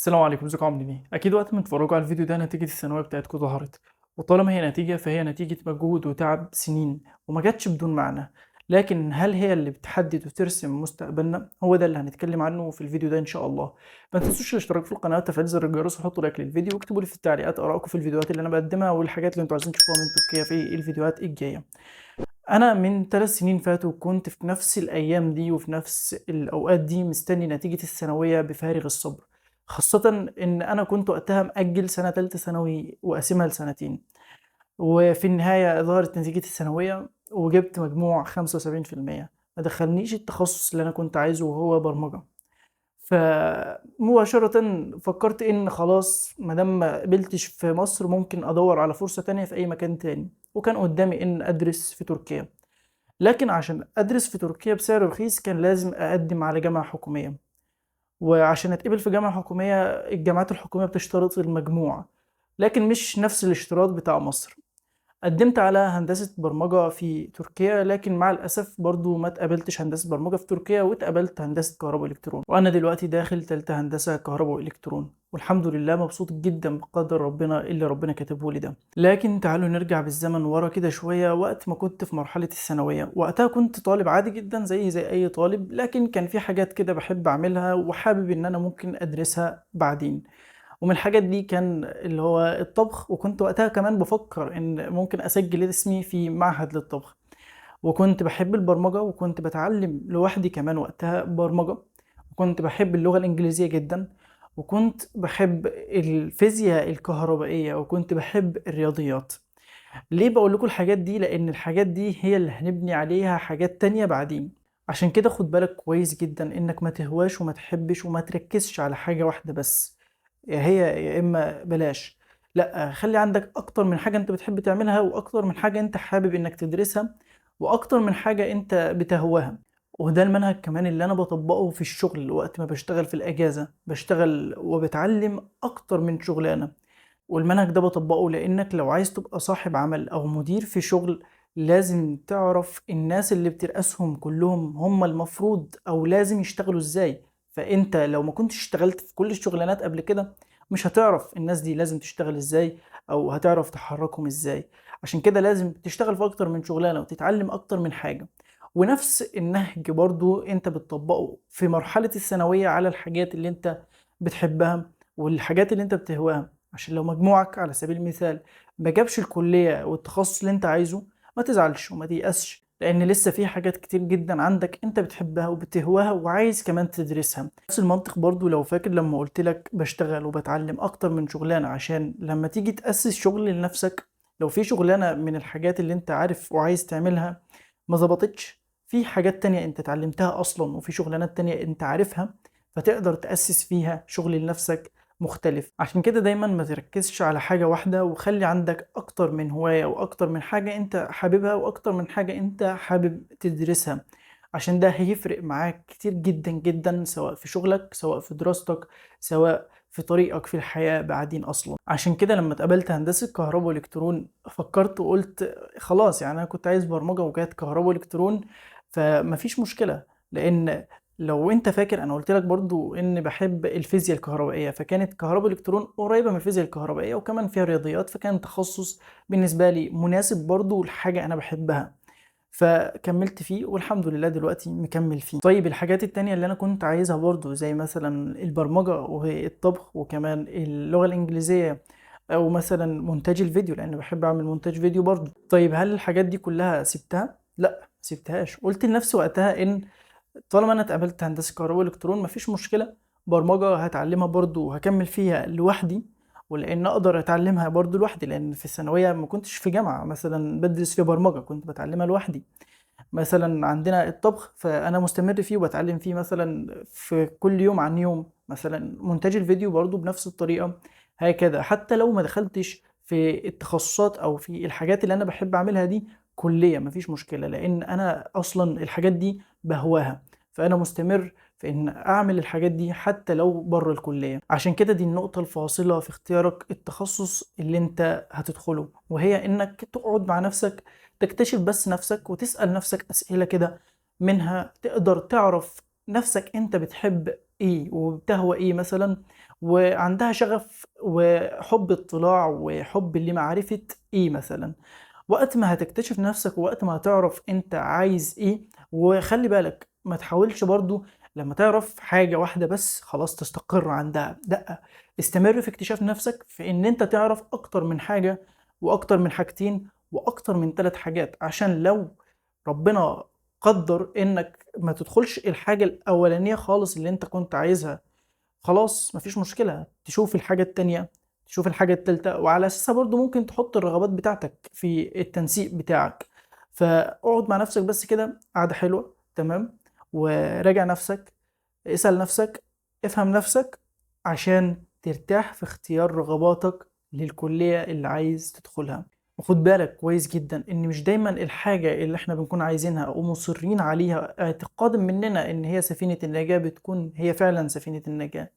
السلام عليكم، ازيكم عاملين ايه؟ اكيد وقت ما تتفرجوا على الفيديو ده نتيجة الثانوية بتاعتكم ظهرت، وطالما هي نتيجة فهي نتيجة مجهود وتعب سنين وما جاتش بدون معنى. لكن هل هي اللي بتحدد وترسم مستقبلنا؟ هو ده اللي هنتكلم عنه في الفيديو ده ان شاء الله. ما تنسوش الاشتراك في القناة وتفعيل زر الجرس وحطوا لايك للفيديو واكتبوا لي في التعليقات ارائكم في الفيديوهات اللي انا بقدمها والحاجات اللي انتوا عايزين تشوفوها من تركيا في الفيديوهات الجاية. انا من 3 سنين فاتوا كنت في نفس الايام دي وفي نفس الاوقات دي مستني نتيجة الثانوية بفارغ الصبر، خاصة ان انا كنت وقتها مأجل سنة تالتة ثانوي وقاسمها لسنتين. وفي النهاية ظهرت نتيجة الثانوية وجبت مجموع 75%، ما دخلنيش التخصص اللي انا كنت عايزه وهو برمجة. فمباشرة فكرت إن خلاص مادام ما قبلتش في مصر ممكن أدور على فرصة تانية في أي مكان تاني، وكان قدامي إن أدرس في تركيا. لكن عشان أدرس في تركيا بسعر رخيص كان لازم أقدم على جامعة حكومية، وعشان أتقبل في جامعة حكومية الجامعات الحكومية بتشترط المجموع، لكن مش نفس الاشتراط بتاع مصر. قدمت على هندسة برمجة في تركيا، لكن مع الأسف برضو ما اتقبلتش هندسة برمجة في تركيا واتقبلت هندسة كهرباء وإلكترون، وأنا دلوقتي داخل تالتة هندسة كهرباء وإلكترون، والحمد لله مبسوط جدا بقدر ربنا اللي ربنا كاتبه لي ده. لكن تعالوا نرجع بالزمن ورا كده شوية، وقت ما كنت في مرحلة الثانوية وقتها كنت طالب عادي جدا زي أي طالب، لكن كان في حاجات كده بحب أعملها وحابب إن أنا ممكن أدرسها بعدين. ومن الحاجات دي كان اللي هو الطبخ، وكنت وقتها كمان بفكر ان ممكن اسجل اسمي في معهد للطبخ. وكنت بحب البرمجة وكنت بتعلم لوحدي كمان وقتها برمجة، وكنت بحب اللغة الإنجليزية جدا، وكنت بحب الفيزياء الكهربائية وكنت بحب الرياضيات. ليه بقول لكم الحاجات دي؟ لأن الحاجات دي هي اللي هنبني عليها حاجات تانية بعدين. عشان كده خد بالك كويس جدا انك ما تهواش وما تحبش وما تركزش على حاجة واحدة بس، يا هي يا اما بلاش. لا، خلي عندك اكتر من حاجة انت بتحب تعملها واكتر من حاجة انت حابب انك تدرسها واكتر من حاجة انت بتهواها. وده المنهج كمان اللي انا بطبقه في الشغل، وقت ما بشتغل في الاجازة بشتغل وبتعلم اكتر من شغلانة. والمنهج ده بطبقه لانك لو عايز تبقى صاحب عمل او مدير في شغل لازم تعرف الناس اللي بترأسهم كلهم هم المفروض او لازم يشتغلوا ازاي. فانت لو ما كنتش اشتغلت في كل الشغلانات قبل كده مش هتعرف الناس دي لازم تشتغل ازاي او هتعرف تحركهم ازاي. عشان كده لازم تشتغل في اكتر من شغلانة وتتعلم اكتر من حاجة. ونفس النهج برضو انت بتطبقه في مرحلة الثانوية على الحاجات اللي انت بتحبها والحاجات اللي انت بتهواها، عشان لو مجموعك على سبيل المثال ما جابش الكلية والتخصص اللي انت عايزه ما تزعلش وما تيأسش، لان لسه في حاجات كتير جدا عندك انت بتحبها وبتهواها وعايز كمان تدرسها. نفس المنطق برضو لو فاكر لما قلت لك بشتغل وبتعلم اكتر من شغلانة عشان لما تيجي تأسس شغل لنفسك، لو في شغلانة من الحاجات اللي انت عارف وعايز تعملها ما ظبطتش، في حاجات تانية انت اتعلمتها اصلا وفي شغلانات تانية انت عارفها فتقدر تأسس فيها شغل لنفسك مختلف. عشان كده دايما ما تركزش على حاجة واحدة وخلي عندك اكتر من هواية واكتر من حاجة انت حاببها واكتر من حاجة انت حابب تدرسها، عشان ده هيفرق معاك كتير جدا جدا سواء في شغلك سواء في دراستك سواء في طريقك في الحياة بعدين أصلا. عشان كده لما اتقابلت هندسة كهرباء والكترون فكرت وقلت خلاص، يعني أنا كنت عايز برمجة وجات كهرباء والكترون فمفيش مشكلة. لأن لو انت فاكر انا قلت لك برضو ان بحب الفيزياء الكهربائيه، فكانت كهرباء الكترون قريبه من الفيزياء الكهربائيه وكمان فيها رياضيات، فكان تخصص بالنسبه لي مناسب برضو لحاجه انا بحبها، فكملت فيه والحمد لله دلوقتي مكمل فيه. طيب الحاجات التانية اللي انا كنت عايزها برضو زي مثلا البرمجه والطبخ وكمان اللغه الانجليزيه او مثلا مونتاج الفيديو لان بحب اعمل مونتاج فيديو برضو، طيب هل الحاجات دي كلها سبتها؟ لا سبتهاش. قلت لنفسي وقتها ان طالما انا اتقابلت هندسه كهرباء والكترون مفيش مشكله، برمجه هتعلمها برضو وهكمل فيها لوحدي، ولان اقدر اتعلمها برضو لوحدي لان في الثانويه ما كنتش في جامعه مثلا بدرس في برمجه كنت بتعلمها لوحدي. مثلا عندنا الطبخ فانا مستمر فيه وبتعلم فيه مثلا في كل يوم عن يوم، مثلا مونتاج الفيديو برضو بنفس الطريقه. هكذا حتى لو ما دخلتش في التخصصات او في الحاجات اللي انا بحب اعملها دي كليه مفيش مشكله، لان انا اصلا الحاجات دي بهواها، فانا مستمر في ان اعمل الحاجات دي حتى لو بره الكليه. عشان كده دي النقطه الفاصله في اختيارك التخصص اللي انت هتدخله، وهي انك تقعد مع نفسك تكتشف بس نفسك وتسأل نفسك أسئلة كده، منها تقدر تعرف نفسك أنت بتحب إيه وبتهوى إيه مثلا، وعندها شغف وحب اطلاع وحب لمعرفة إيه مثلًا. وقت ما هتكتشف نفسك ووقت ما هتعرف أنت عايز إيه، وخلّي بالك ما تحاولش برضه لمّا تعرف حاجة واحدة بس خلاص تستقر عندها، لأ، استمر في اكتشاف نفسك في إن أنت تعرف أكتر من حاجة وأكتر من حاجتين وأكتر من 3 حاجات، عشان لو ربنا قدّر إنك ما تدخلش الحاجة الأولانية خالص اللي أنت كنت عايزها، خلاص ما فيش مشكلة، تشوف الحاجة التانية، تشوف الحاجة التالتة، وعلى أساسها برضه ممكن تحط الرغبات بتاعتك في التنسيق بتاعك. فاقعد مع نفسك بس كده قعدة حلوة، تمام، وراجع نفسك، اسأل نفسك، افهم نفسك، عشان ترتاح في اختيار رغباتك للكلية اللي عايز تدخلها. وخد بالك كويس جدًا إن مش دايمًا الحاجة اللي إحنا بنكون عايزينها أو مُصرين عليها اعتقادًا مننا إن هي سفينة النجاة بتكون هي فعلًا سفينة النجاة.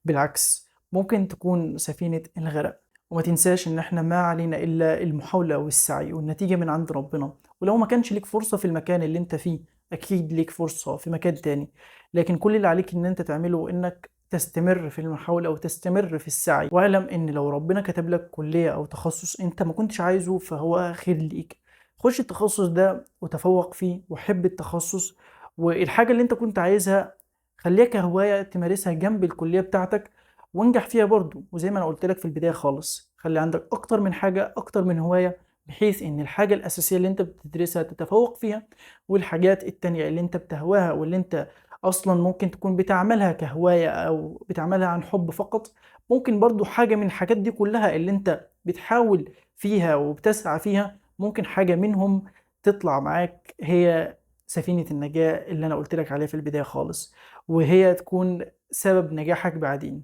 بالعكس، ممكن تكون سفينة الغرق. وما تنساش إن إحنا ما علينا إلا المحاولة والسعي والنتيجة من عند ربنا. ولو ما كانش ليك فرصة في المكان اللي أنت فيه أكيد ليك فرصة في مكان تاني، لكن كل اللي عليك إن أنت تعمله إنك تستمر في المحاولة وتستمر في السعي، واعلم إن لو ربنا كتب لك كلية أو تخصص أنت ما كنتش عايزه فهو خير ليك. خش التخصص ده وتفوق فيه وحب التخصص، والحاجة اللي أنت كنت عايزها خلّيها كهواية تمارسها جنب الكلية بتاعتك وانجح فيها برضه. وزي ما أنا قُلت لك في البداية خالص، خلّي عندك أكتر من حاجة، أكتر من هواية، بحيث إن الحاجة الأساسية اللي أنت بتدرسها تتفوق فيها، والحاجات التانية اللي أنت بتهواها واللي أنت أصلًا ممكن تكون بتعملها كهواية أو بتعملها عن حُب فقط، ممكن برضه حاجة من الحاجات دي كلّها اللي أنت بتحاول فيها وبتسعى فيها، ممكن حاجة منهم تطلع معاك هي سفينة النجاة اللي أنا قُلت لك عليها في البداية خالص، وهي تكون سبب نجاحك بعدين.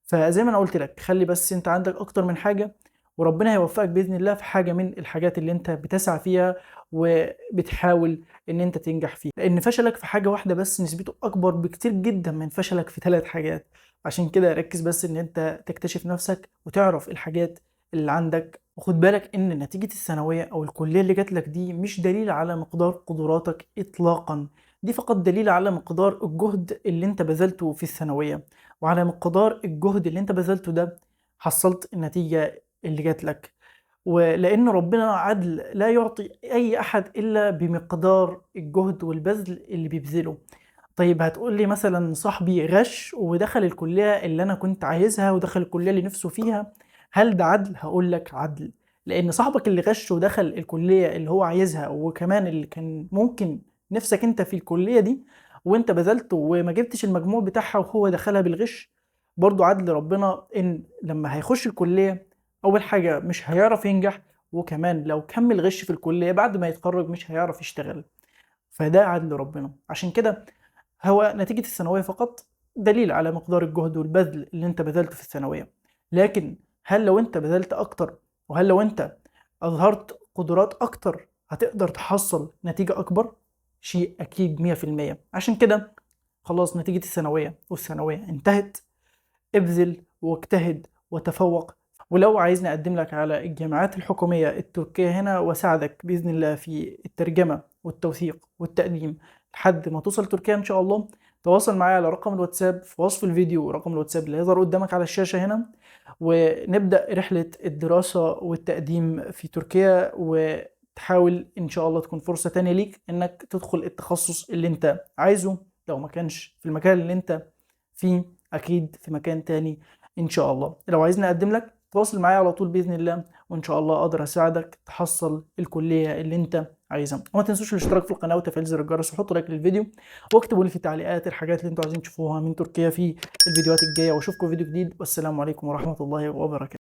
فزي ما أنا قُلت لك، خلّي بس أنت عندك أكتر من حاجة، وربنا هيوفقك بإذن الله في حاجة من الحاجات اللي أنت بتسعى فيها وبتحاول إن أنت تنجح فيها، لإن فشلك في حاجة واحدة بس نسبته أكبر بكتير جدًا من فشلك في 3 حاجات. عشان كده ركّز بس إن أنت تكتشف نَفْسك وتعرف الحاجات اللي عندك. وخُد بالك إن نتيجة الثانوية أو الكلية اللي جات لك دي مش دليل على مقدار قدراتك إطلاقًا، دي فقط دليل على مقدار الجهد اللي أنت بذلته في الثانوية. وعلى مقدار الجهد اللي أنت بذلته ده حصلت النتيجة اللي جات لك. ولأن ربنا عدل لا يعطي أي أحد إلا بمقدار الجهد والبذل اللي بيبذله. طيب هتقول لي مثلًا صاحبي غش ودخل الكلية اللي أنا كنت عايزها ودخل الكلية اللي نفسه فيها، هل ده عدل؟ هاقول لك عدل، لأن صاحبك اللي غش ودخل الكلية اللي هو عايزها وكمان اللي كان ممكن نِفْسك أنت في الكلية دي وأنت بذلت وما جبتش المجموع بتاعها وهو دخلها بالغش، برضه عدل ربنا إن لمّا هيخش الكلية أول حاجة مش هيعرف ينجح، وكمان لو كمّل غش في الكلية بعد ما يتخرّج مش هيعرف يشتغل. فده عدل ربنا. عشان كده هو نتيجة الثانوية فقط دليل على مقدار الجهد والبذل اللي أنت بذلته في الثانوية، لكن هل لو أنت بذلت أكتر، وهل لو أنت أظهرت قدرات أكتر هتقدر تحصّل نتيجة أكبر؟ شيء أكيد 100%. عشان كده خلاص نتيجة الثانوية والثانوية انتهت، ابذل واجتهد وتفوّق. ولو عايزني أقدّم لك على الجامعات الحكومية التركية هنا وأساعدك بإذن الله في الترجمة والتوثيق والتقديم لحد ما توصل تركيا إن شاء الله، تواصل معايا على رقم الواتساب في وصف الفيديو، رقم الواتساب اللي هيظهر قدّامك على الشاشة هنا، ونبدأ رحلة الدراسة والتقديم في تركيا، وتحاول إن شاء الله تكون فرصة تانية ليك إنك تدخل التخصص اللي أنت عايزه، لو ما كانش في المكان اللي أنت فيه أكيد في مكان تاني إن شاء الله. لو عايزني أقدّم لك تواصل معايا على طول بإذن الله، وإن شاء الله أقدر أساعدك تحصّل الكلية اللي أنت عايزها. وما تنسوش الاشتراك في القناة وتفعيل زر الجرس وحطوا لايك للفيديو، واكتبوا لي في التعليقات الحاجات اللي أنتم عايزين تشوفوها من تركيا في الفيديوهات الجاية، وأشوفكم في فيديو جديد، والسلام عليكم ورحمة الله وبركاته.